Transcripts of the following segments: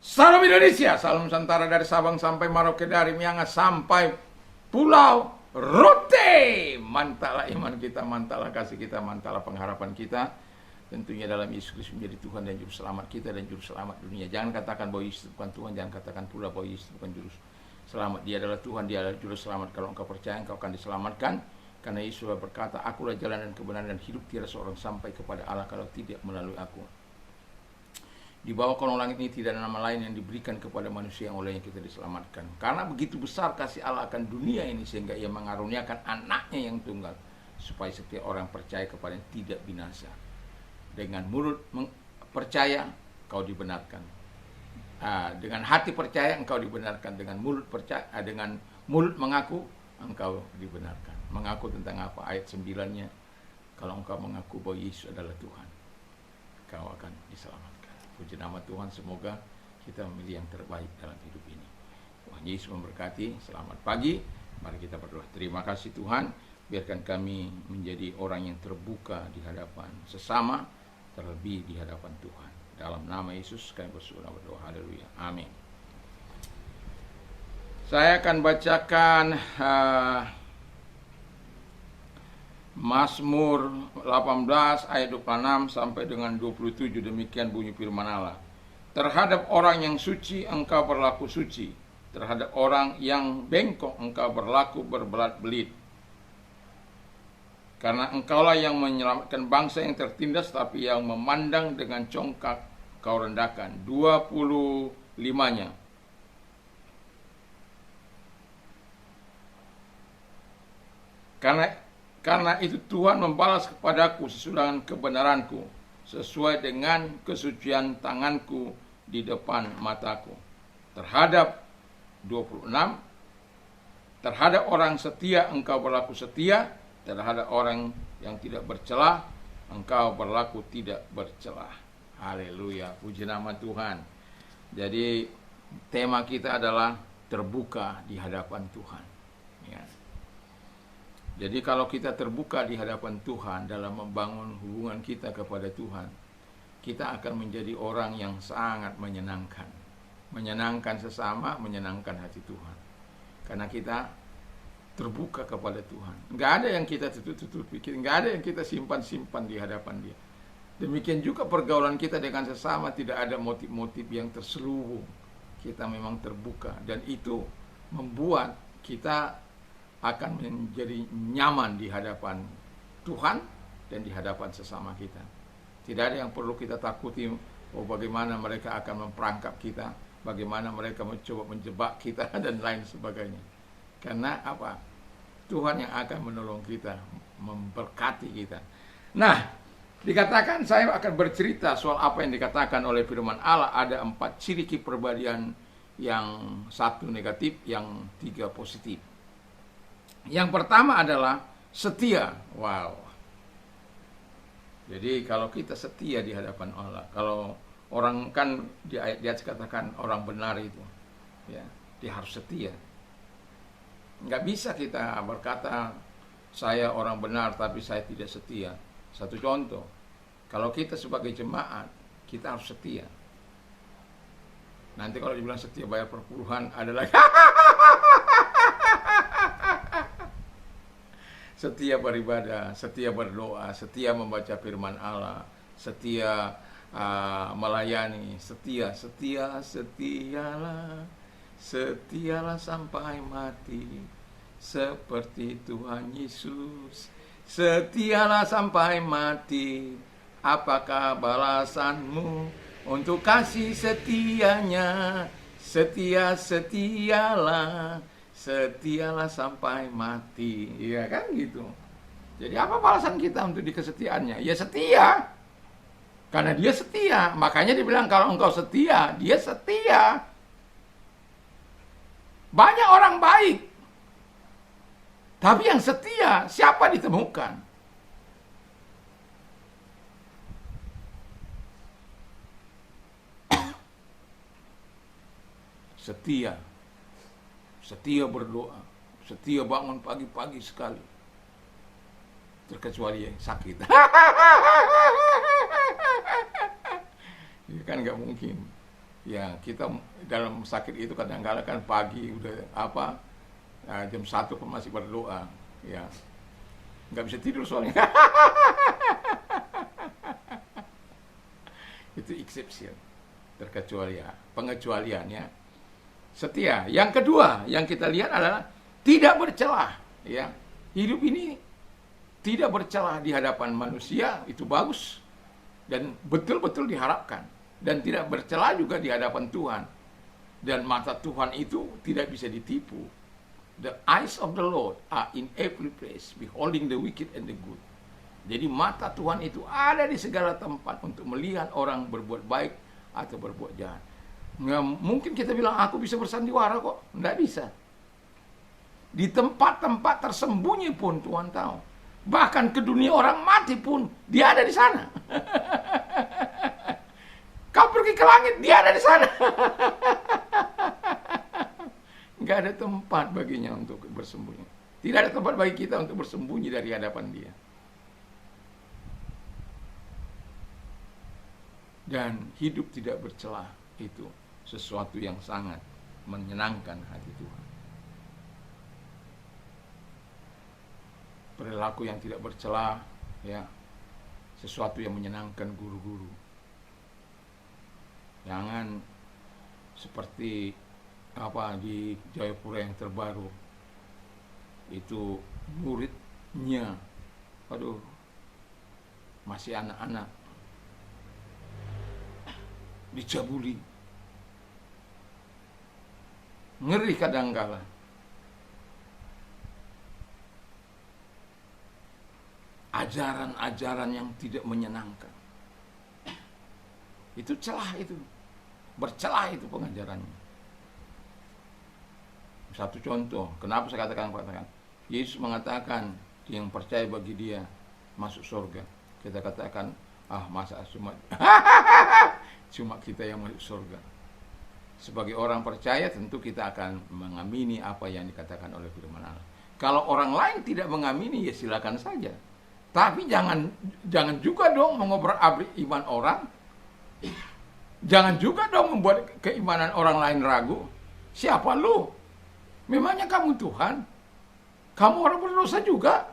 Salam Indonesia, salam Nusantara dari Sabang sampai Merauke, dari Miangas sampai Pulau Rote. Mantaplah iman kita, mantaplah kasih kita, mantaplah pengharapan kita. Tentunya dalam Yesus Kristus menjadi Tuhan dan Juru Selamat kita dan Juru Selamat dunia. Jangan katakan bahwa Yesus bukan Tuhan, jangan katakan pula bahwa Yesus bukan Juru Selamat. Dia adalah Tuhan, dia adalah Juru Selamat. Kalau engkau percaya, engkau akan diselamatkan. Karena Yesus berkata, akulah jalan dan kebenaran dan hidup, tiada seorang sampai kepada Allah kalau tidak melalui aku. Di bawah kolong langit ini tidak ada nama lain yang diberikan kepada manusia yang olehnya kita diselamatkan. Karena begitu besar kasih Allah akan dunia ini sehingga ia mengaruniakan anaknya yang tunggal, supaya setiap orang percaya kepadanya tidak binasa. Dengan mulut percaya kau dibenarkan. Dengan hati percaya engkau dibenarkan. Dengan mulut percaya, dengan mulut mengaku engkau dibenarkan. Mengaku tentang apa? Ayat 9-nya. Kalau engkau mengaku bahwa Yesus adalah Tuhan, kau akan diselamatkan. Puji nama Tuhan, semoga kita memilih yang terbaik dalam hidup ini. Tuhan Yesus memberkati. Selamat pagi. Mari kita berdoa. Terima kasih Tuhan, biarkan kami menjadi orang yang terbuka di hadapan sesama, terlebih di hadapan Tuhan. Dalam nama Yesus kami berdoa. Haleluya. Amin. Saya akan bacakan Mazmur 18 ayat 26 sampai dengan 27. Demikian bunyi firman Allah. Terhadap orang yang suci engkau berlaku suci, terhadap orang yang bengkok engkau berlaku berbelat-belit. Karena engkaulah yang menyelamatkan bangsa yang tertindas, tapi yang memandang dengan congkak kau rendahkan. 25-nya. Karena itu Tuhan membalas kepadaku sesudah kebenaranku, sesuai dengan kesucian tanganku di depan mataku. Terhadap 26, terhadap orang setia engkau berlaku setia, terhadap orang yang tidak bercelah engkau berlaku tidak bercelah. Haleluya, puji nama Tuhan. Jadi tema kita adalah terbuka di hadapan Tuhan, ya. Jadi kalau kita terbuka di hadapan Tuhan dalam membangun hubungan kita kepada Tuhan, kita akan menjadi orang yang sangat menyenangkan. Menyenangkan sesama, menyenangkan hati Tuhan. Karena kita terbuka kepada Tuhan. Nggak ada yang kita tutup-tutupi, nggak ada yang kita simpan-simpan di hadapan Dia. Demikian juga pergaulan kita dengan sesama, tidak ada motif-motif yang terselubung. Kita memang terbuka, dan itu membuat kita akan menjadi nyaman di hadapan Tuhan dan di hadapan sesama kita. Tidak ada yang perlu kita takuti, bagaimana mereka akan memperangkap kita, bagaimana mereka mencoba menjebak kita dan lain sebagainya. Karena apa? Tuhan yang akan menolong kita, memberkati kita. Nah, dikatakan saya akan bercerita soal apa yang dikatakan oleh firman Allah. Ada 4 ciri kepribadian, yang 1 negatif, yang 3 positif. Yang pertama adalah setia. Wow. Jadi kalau kita setia di hadapan Allah, kalau orang kan di ayat di atas katakan orang benar itu, ya, dia harus setia. Nggak bisa kita berkata saya orang benar tapi saya tidak setia. Satu contoh, kalau kita sebagai jemaat, kita harus setia. Nanti kalau dibilang setia bayar perpuluhan adalah setia beribadah, setia berdoa, setia membaca firman Allah, setia melayani, setialah sampai mati, seperti Tuhan Yesus. Setialah sampai mati, apakah balasanmu untuk kasih setianya? Setialah sampai mati. Iya kan gitu. Jadi apa balasan kita untuk dikesetiaannya? Ya setia. Karena dia setia. Makanya dibilang kalau engkau setia, dia setia. Banyak orang baik, tapi yang setia siapa ditemukan? Setia berdoa, setia bangun pagi-pagi sekali, terkecuali yang sakit. Ya kan nggak mungkin. Ya, kita dalam sakit itu kadang-kadang kan pagi udah jam 1 pun masih berdoa. Ya, nggak bisa tidur soalnya. Itu exception, terkecualian, pengecualian ya. Setia. Yang kedua yang kita lihat adalah tidak bercelah. Ya, hidup ini tidak bercelah di hadapan manusia, itu bagus dan betul-betul diharapkan. Dan tidak bercela juga di hadapan Tuhan. Dan mata Tuhan itu tidak bisa ditipu. The eyes of the Lord are in every place, beholding the wicked and the good. Jadi mata Tuhan itu ada di segala tempat untuk melihat orang berbuat baik atau berbuat jahat. Nggak mungkin kita bilang, aku bisa bersandiwara kok. Nggak bisa. Di tempat-tempat tersembunyi pun Tuhan tahu. Bahkan ke dunia orang mati pun, dia ada di sana. Kau pergi ke langit, dia ada di sana. Nggak ada tempat baginya untuk bersembunyi. Tidak ada tempat bagi kita untuk bersembunyi dari hadapan dia. Dan hidup tidak bercelah itu sesuatu yang sangat menyenangkan hati Tuhan. Perilaku yang tidak bercelah, ya, sesuatu yang menyenangkan guru-guru. Jangan seperti di Jayapura yang terbaru itu muridnya, masih anak-anak, dicabuli, ngeri kadangkala. Ajaran-ajaran yang tidak menyenangkan, itu celah, itu bercelah, itu pengajarannya. Satu contoh, kenapa saya katakan Yesus mengatakan yang percaya bagi dia masuk surga. Kita katakan, masa cuma kita yang masuk surga. Sebagai orang percaya tentu kita akan mengamini apa yang dikatakan oleh firman Allah. Kalau orang lain tidak mengamini, ya silakan saja. Tapi jangan juga dong mengobrak-abrik iman orang. Jangan juga dong membuat keimanan orang lain ragu. Siapa lu? Memangnya kamu Tuhan? Kamu orang berdosa juga.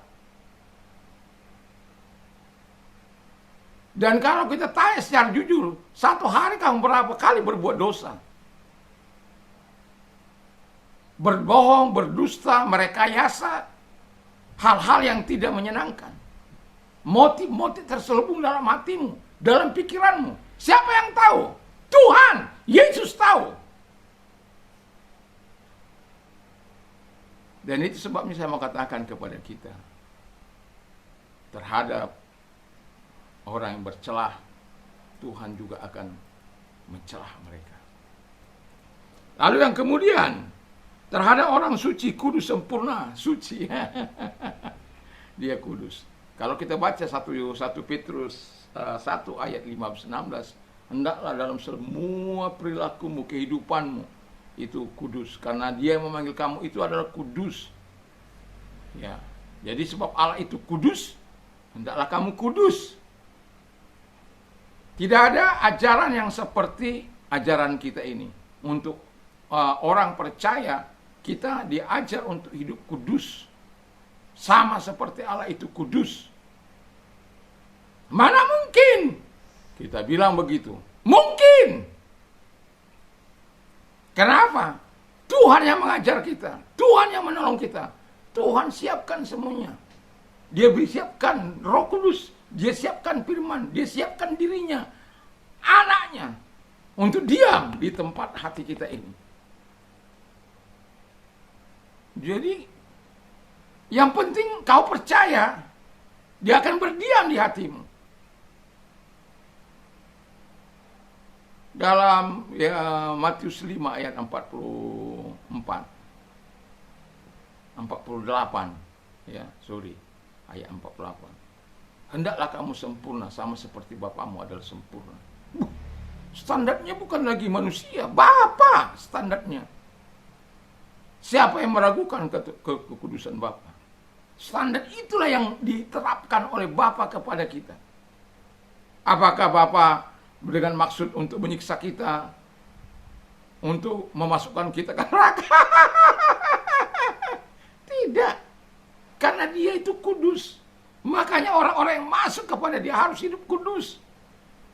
Dan kalau kita tanya secara jujur, satu hari kamu berapa kali berbuat dosa? Berbohong, berdusta, merekayasa hal-hal yang tidak menyenangkan. Motif-motif terselubung dalam hatimu, dalam pikiranmu. Siapa yang tahu? Tuhan, Yesus tahu. Dan itu sebabnya saya mau katakan kepada kita, terhadap orang yang bercelah, Tuhan juga akan mencelah mereka. Lalu yang kemudian, terhadap orang suci, kudus, sempurna, suci. Dia kudus. Kalau kita baca 1 Petrus 1 ayat 15-16, hendaklah dalam semua perilakumu, kehidupanmu itu kudus, karena dia yang memanggil kamu itu adalah kudus. Ya. Jadi sebab Allah itu kudus, hendaklah kamu kudus. Tidak ada ajaran yang seperti ajaran kita ini. Untuk orang percaya, kita diajar untuk hidup kudus. Sama seperti Allah itu kudus. Mana mungkin kita bilang begitu? Mungkin. Kenapa? Tuhan yang mengajar kita. Tuhan yang menolong kita. Tuhan siapkan semuanya. Dia siapkan Roh Kudus. Dia siapkan firman. Dia siapkan dirinya, anaknya, untuk diam di tempat hati kita ini. Jadi yang penting kau percaya, dia akan berdiam di hatimu. Dalam Matius 5 ayat 48, ayat 48. Hendaklah kamu sempurna sama seperti Bapamu adalah sempurna. Standarnya bukan lagi manusia, Bapa standarnya. Siapa yang meragukan kekudusan Bapa? Standar itulah yang diterapkan oleh Bapa kepada kita. Apakah Bapa dengan maksud untuk menyiksa kita, untuk memasukkan kita ke neraka. Tidak. Karena dia itu kudus. Makanya orang-orang yang masuk kepada dia harus hidup kudus.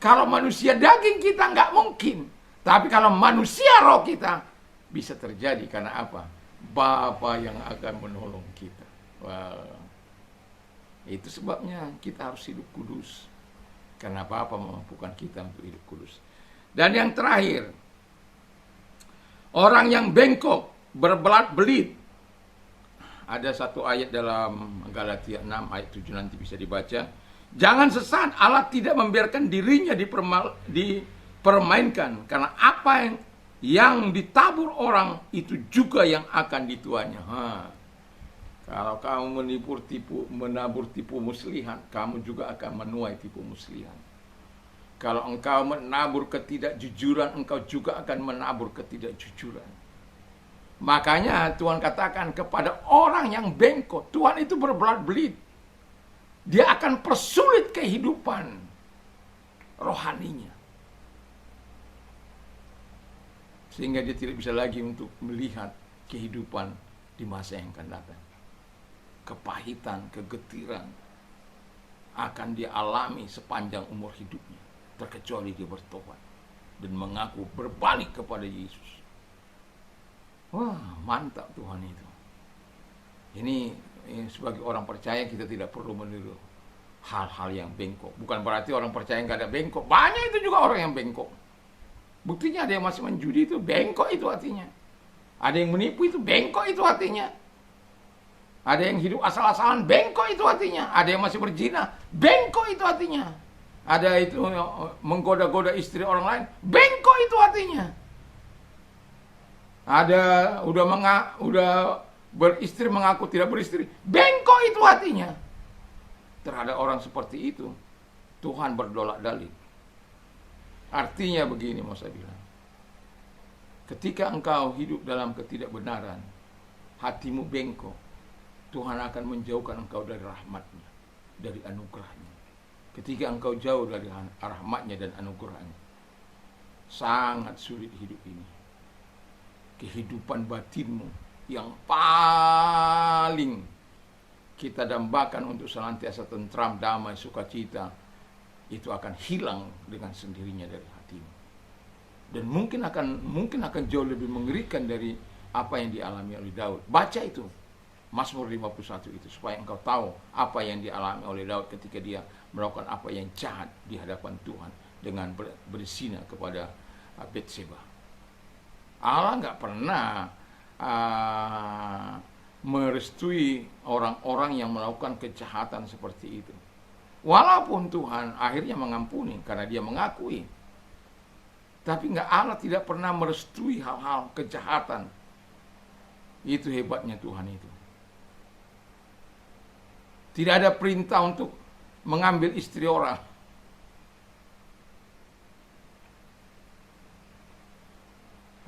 Kalau manusia daging kita nggak mungkin. Tapi kalau manusia roh kita, bisa terjadi. Karena apa? Bapa yang akan menolong kita. Wow. Itu sebabnya kita harus hidup kudus. Karena Bapa memampukan kita untuk hidup kudus. Dan yang terakhir, orang yang bengkok, berbelat-belit. Ada satu ayat dalam Galatia 6 ayat 7 nanti bisa dibaca. Jangan sesat, Allah tidak membiarkan dirinya dipermainkan. Karena apa yang ditabur orang itu juga yang akan dituainya. Kalau kamu menabur tipu muslihat, kamu juga akan menuai tipu muslihat. Kalau engkau menabur ketidakjujuran, engkau juga akan menabur ketidakjujuran. Makanya Tuhan katakan kepada orang yang bengkok, Tuhan itu berbelat-belit. Dia akan persulit kehidupan rohaninya. Sehingga dia tidak bisa lagi untuk melihat kehidupan di masa yang akan datang. Kepahitan, kegetiran akan dia alami sepanjang umur hidupnya. Terkecuali dia bertobat dan mengaku berbalik kepada Yesus. Wah, mantap Tuhan itu. Ini sebagai orang percaya kita tidak perlu meniru hal-hal yang bengkok. Bukan berarti orang percaya nggak ada bengkok. Banyak itu juga orang yang bengkok. Buktinya ada yang masih menjudi itu bengkok itu hatinya. Ada yang menipu itu bengkok itu hatinya. Ada yang hidup asal-asalan bengkok itu hatinya. Ada yang masih berzina bengkok itu hatinya. Ada itu menggoda-goda istri orang lain bengkok itu hatinya. Ada udah beristri mengaku tidak beristri, bengkok itu hatinya. Terhadap orang seperti itu, Tuhan berdolak-dalik. Artinya begini mau saya bilang. Ketika engkau hidup dalam ketidakbenaran, hatimu bengkok, Tuhan akan menjauhkan engkau dari rahmat-Nya, dari anugerah-Nya. Ketika engkau jauh dari rahmat-Nya dan anugerah-Nya, sangat sulit hidup ini. Kehidupan batinmu yang paling kita dambakan untuk senantiasa tentram, damai, sukacita, itu akan hilang dengan sendirinya dari hatimu. Dan mungkin akan jauh lebih mengerikan dari apa yang dialami oleh Daud. Baca itu, Mazmur 51 itu, supaya engkau tahu apa yang dialami oleh Daud ketika dia melakukan apa yang jahat di hadapan Tuhan dengan berzina kepada Batseba. Allah nggak pernah merestui orang-orang yang melakukan kejahatan seperti itu. Walaupun Tuhan akhirnya mengampuni karena dia mengakui. Tapi Allah tidak pernah merestui hal-hal kejahatan. Itu hebatnya Tuhan itu. Tidak ada perintah untuk mengambil istri orang.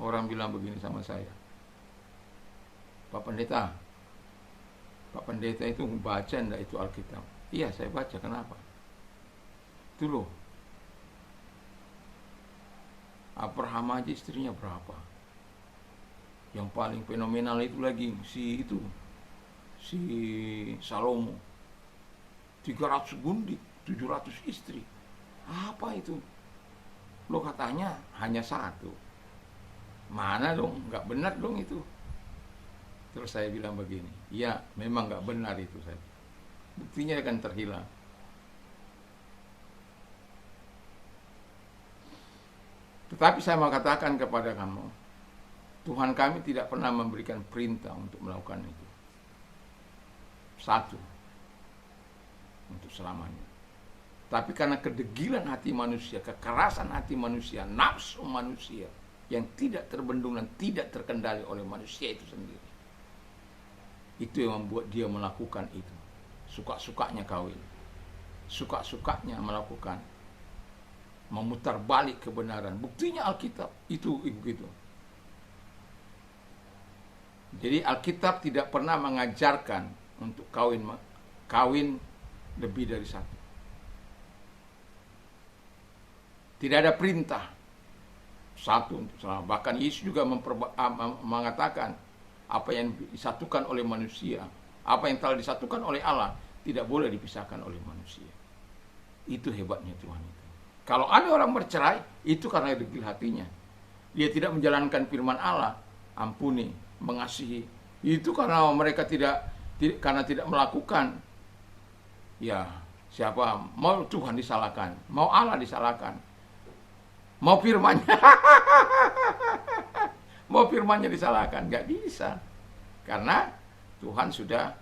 Orang bilang begini sama saya, Pak Pendeta itu baca enggak itu Alkitab? Iya, saya baca. Kenapa? Itu loh, Abraham aja istrinya berapa? Yang paling fenomenal itu lagi si Salomo, 300 gundik, 700 istri. Apa itu? Lo katanya hanya satu. Mana dong, nggak benar dong itu. Terus saya bilang begini, ya memang nggak benar itu. Buktinya akan terhilang. Tetapi saya mau katakan kepada kamu, Tuhan kami tidak pernah memberikan perintah untuk melakukan itu. Satu, untuk selamanya. Tapi karena kedegilan hati manusia, kekerasan hati manusia, nafsu manusia, yang tidak terbendung dan tidak terkendali oleh manusia itu sendiri. Itu yang membuat dia melakukan itu. Suka-sukanya kawin. Suka-sukanya melakukan. Memutar balik kebenaran. Buktinya Alkitab itu begitu. Jadi Alkitab tidak pernah mengajarkan untuk kawin lebih dari satu. Tidak ada perintah. satu untuk selama. Bahkan Yesus juga mengatakan apa yang disatukan oleh manusia, apa yang telah disatukan oleh Allah tidak boleh dipisahkan oleh manusia. Itu hebatnya Tuhan itu. Kalau ada orang bercerai, itu karena degil hatinya. Dia tidak menjalankan firman Allah, ampuni, mengasihi. Itu karena mereka tidak melakukan. Ya, siapa mau Tuhan disalahkan, mau Allah disalahkan, mau firman-Nya, mau firman-Nya disalahkan, nggak bisa. Karena Tuhan sudah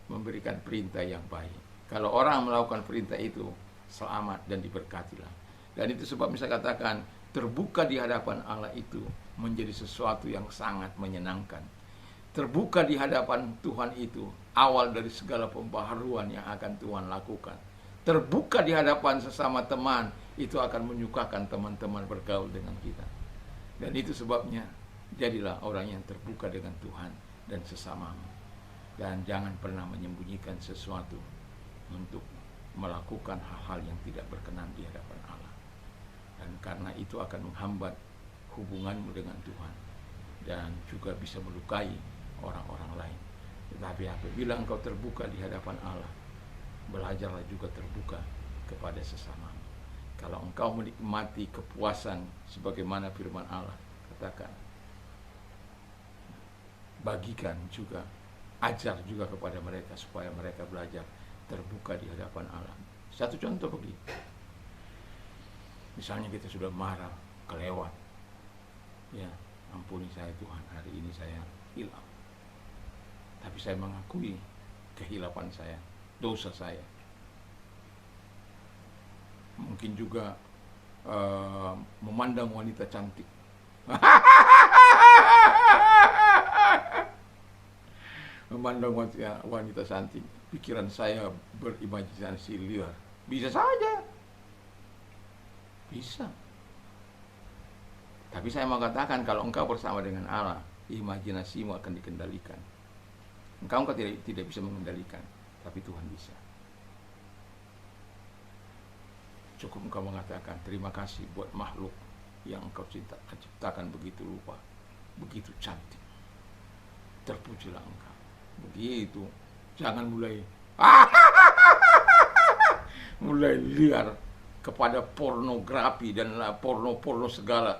memberikan perintah yang baik. Kalau orang melakukan perintah itu, selamat dan diberkatilah. Dan itu sebab saya katakan, terbuka di hadapan Allah itu menjadi sesuatu yang sangat menyenangkan. Terbuka di hadapan Tuhan itu awal dari segala pembaharuan yang akan Tuhan lakukan. Terbuka di hadapan sesama teman itu akan menyukakan teman-teman bergaul dengan kita. Dan itu sebabnya jadilah orang yang terbuka dengan Tuhan dan sesamamu. Dan jangan pernah menyembunyikan sesuatu untuk melakukan hal-hal yang tidak berkenan di hadapan Allah. Dan karena itu akan menghambat hubunganmu dengan Tuhan dan juga bisa melukai orang-orang lain. Tetapi apabila engkau terbuka di hadapan Allah, belajarlah juga terbuka kepada sesamamu. Kalau engkau menikmati kepuasan sebagaimana firman Allah katakan, bagikan juga, ajar juga kepada mereka supaya mereka belajar terbuka di hadapan Allah. Satu contoh begitu. Misalnya kita sudah marah, kelewat. Ya, ampuni saya Tuhan, hari ini saya hilang. Tapi saya mengakui kehilapan saya, dosa saya. Mungkin juga memandang wanita cantik. Memandang wanita cantik, pikiran saya berimajinasi liar. Bisa saja. Bisa. Tapi saya mau katakan, kalau engkau bersama dengan Allah, imajinasimu akan dikendalikan. Engkau tidak bisa mengendalikan, tapi Tuhan bisa. Cukup engkau mengatakan, terima kasih buat makhluk yang engkau ciptakan begitu rupa, begitu cantik. Terpujilah engkau. Begitu. Jangan mulai liar kepada pornografi dan porno segala.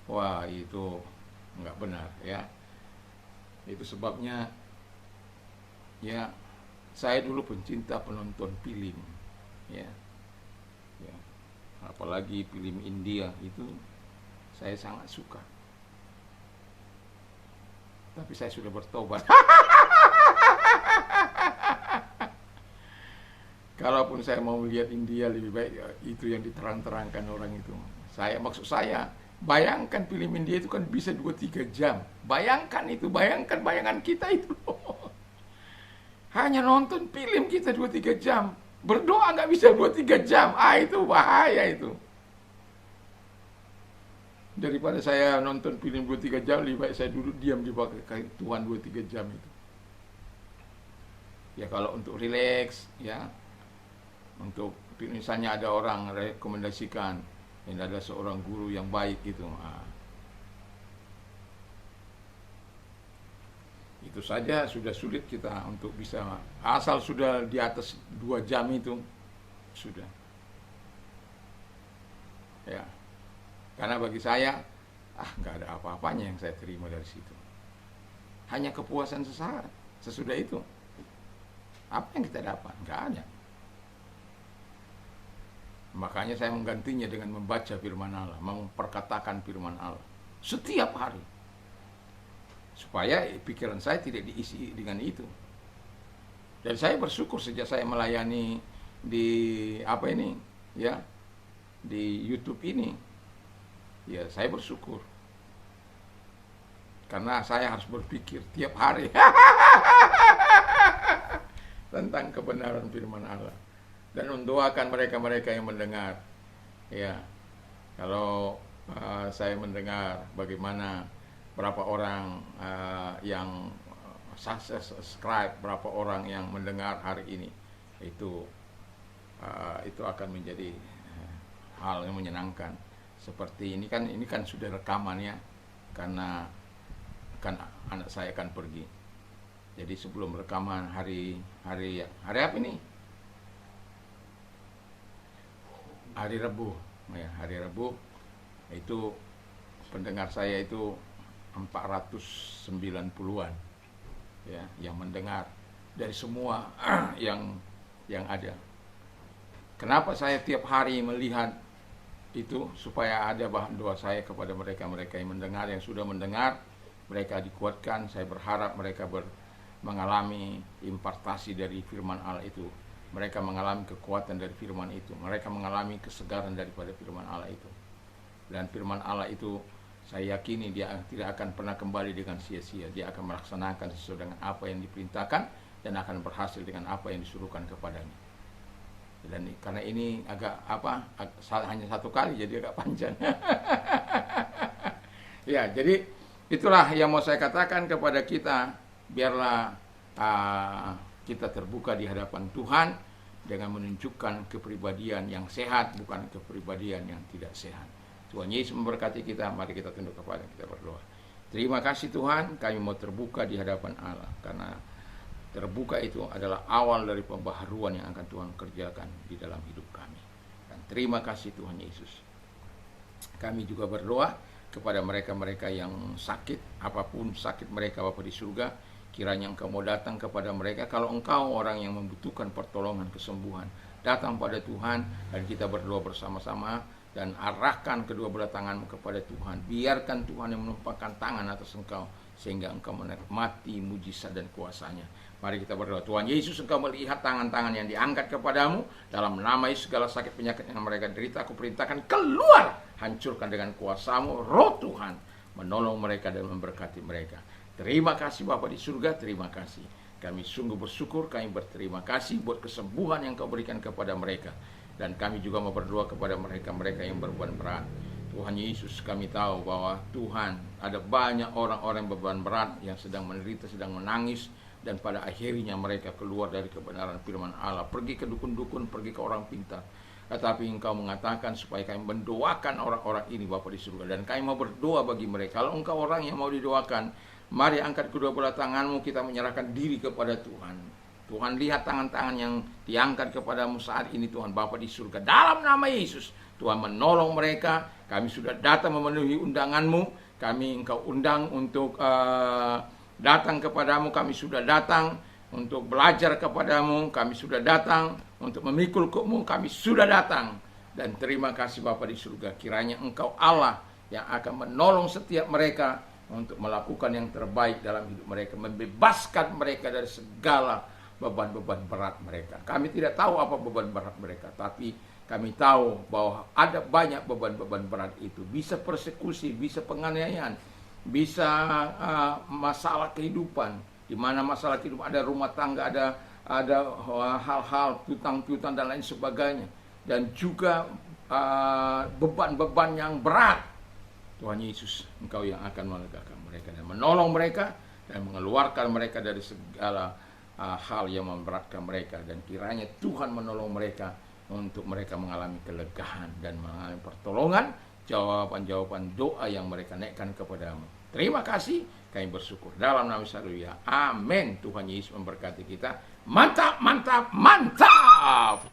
Wah, itu enggak benar ya. Itu sebabnya ya, saya dulu pencinta penonton film ya. Ya. Apalagi film India itu saya sangat suka. Tapi saya sudah bertobat. Kalaupun saya mau melihat India, lebih baik ya, itu yang diterang-terangkan orang itu. Maksud saya, bayangkan film India itu kan bisa 2-3 jam. Bayangkan itu, bayangan kita itu. Hanya nonton film kita 2-3 jam. Berdoa nggak bisa 2-3 jam. Itu bahaya itu. Daripada saya nonton film 2-3 jam, lebih baik saya duduk diam di bawah Tuhan 2-3 jam itu. Ya kalau untuk rileks, ya. Untuk misalnya ada orang rekomendasikan, ini ada seorang guru yang baik gitu. Itu saja sudah sulit kita untuk bisa, asal sudah di atas 2 jam itu sudah. Ya. Karena bagi saya nggak ada apa-apanya yang saya terima dari situ. Hanya kepuasan sesaat. Sesudah itu apa yang kita dapat? Nggak ada. Makanya saya menggantinya dengan membaca firman Allah, memperkatakan firman Allah setiap hari, supaya pikiran saya tidak diisi dengan itu. Dan saya bersyukur sejak saya melayani di di YouTube ini, ya saya bersyukur karena saya harus berpikir tiap hari tentang kebenaran firman Allah. Dan mendoakan mereka-mereka yang mendengar. Ya, kalau saya mendengar bagaimana berapa orang yang subscribe, berapa orang yang mendengar hari ini, itu akan menjadi hal yang menyenangkan. seperti ini kan sudah rekaman ya, karena kan anak saya akan pergi. Jadi sebelum rekaman hari apa ini? Hari Rabu, ya, hari Rabu itu pendengar saya itu 490-an ya, yang mendengar dari semua yang ada. Kenapa saya tiap hari melihat itu? Supaya ada bahan doa saya kepada mereka yang mendengar, yang sudah mendengar, mereka dikuatkan. Saya berharap mereka mengalami impartasi dari firman Allah itu. Mereka mengalami kekuatan dari firman itu. Mereka mengalami kesegaran daripada firman Allah itu. Dan firman Allah itu saya yakini dia tidak akan pernah kembali dengan sia-sia. Dia akan melaksanakan sesuai dengan apa yang diperintahkan dan akan berhasil dengan apa yang disuruhkan kepadanya. Dan karena ini hanya satu kali, jadi agak panjang. Ya, jadi itulah yang mau saya katakan kepada kita. Biarlah kita terbuka di hadapan Tuhan dengan menunjukkan kepribadian yang sehat, bukan kepribadian yang tidak sehat. Tuhan Yesus memberkati kita. Mari kita tunduk kepada kita berdoa. Terima kasih Tuhan, kami mau terbuka di hadapan Allah, karena terbuka itu adalah awal dari pembaharuan yang akan Tuhan kerjakan di dalam hidup kami. Dan terima kasih Tuhan Yesus. Kami juga berdoa kepada mereka-mereka yang sakit, apapun sakit mereka Bapa di surga, kiranya Engkau mau datang kepada mereka. Kalau Engkau orang yang membutuhkan pertolongan, kesembuhan, datang pada Tuhan, dan kita berdoa bersama-sama dan arahkan kedua belah tanganmu kepada Tuhan. Biarkan Tuhan yang menumpahkan tangan atas Engkau, sehingga Engkau menikmati mujizat dan kuasanya. Mari kita berdoa. Tuhan Yesus, Engkau melihat tangan-tangan yang diangkat kepadamu. Dalam nama Yesus, segala sakit penyakit yang mereka derita, aku perintahkan keluar. Hancurkan dengan kuasamu. Roh Tuhan menolong mereka dan memberkati mereka. Terima kasih Bapa di surga, terima kasih. Kami sungguh bersyukur, kami berterima kasih buat kesembuhan yang Kau berikan kepada mereka. Dan kami juga mau berdoa kepada mereka-mereka yang berbeban berat. Tuhan Yesus, kami tahu bahwa Tuhan, ada banyak orang-orang beban berat yang sedang menderita, sedang menangis, dan pada akhirnya mereka keluar dari kebenaran firman Allah, pergi ke dukun-dukun, pergi ke orang pintar. Tetapi Engkau mengatakan supaya kami mendoakan orang-orang ini Bapa di surga, dan kami mau berdoa bagi mereka. Kalau Engkau orang yang mau didoakan, mari angkat kedua belah tanganmu, kita menyerahkan diri kepada Tuhan. Tuhan, lihat tangan-tangan yang diangkat kepadamu saat ini Tuhan Bapa di surga. Dalam nama Yesus, Tuhan menolong mereka. Kami sudah datang memenuhi undanganmu. Kami Engkau undang untuk datang kepadamu. Kami sudah datang untuk belajar kepadamu. Kami sudah datang untuk memikul kukmu. Kami sudah datang. Dan terima kasih Bapa di surga. Kiranya Engkau Allah yang akan menolong setiap mereka untuk melakukan yang terbaik dalam hidup mereka. Membebaskan mereka dari segala beban-beban berat mereka. Kami tidak tahu apa beban berat mereka, tapi kami tahu bahwa ada banyak beban-beban berat itu. Bisa persekusi, bisa penganiayaan, bisa masalah kehidupan. Di mana masalah kehidupan, ada rumah tangga, ada hal-hal piutang-piutang dan lain sebagainya. Dan juga beban-beban yang berat. Tuhan Yesus, Engkau yang akan melegakan mereka dan menolong mereka dan mengeluarkan mereka dari segala hal yang memberatkan mereka. Dan kiranya Tuhan menolong mereka untuk mereka mengalami kelegaan dan mengalami pertolongan, jawaban-jawaban doa yang mereka naikkan kepadamu. Terima kasih, kami bersyukur dalam nama Yesus. Amin. Tuhan Yesus memberkati kita. Mantap, mantap, mantap.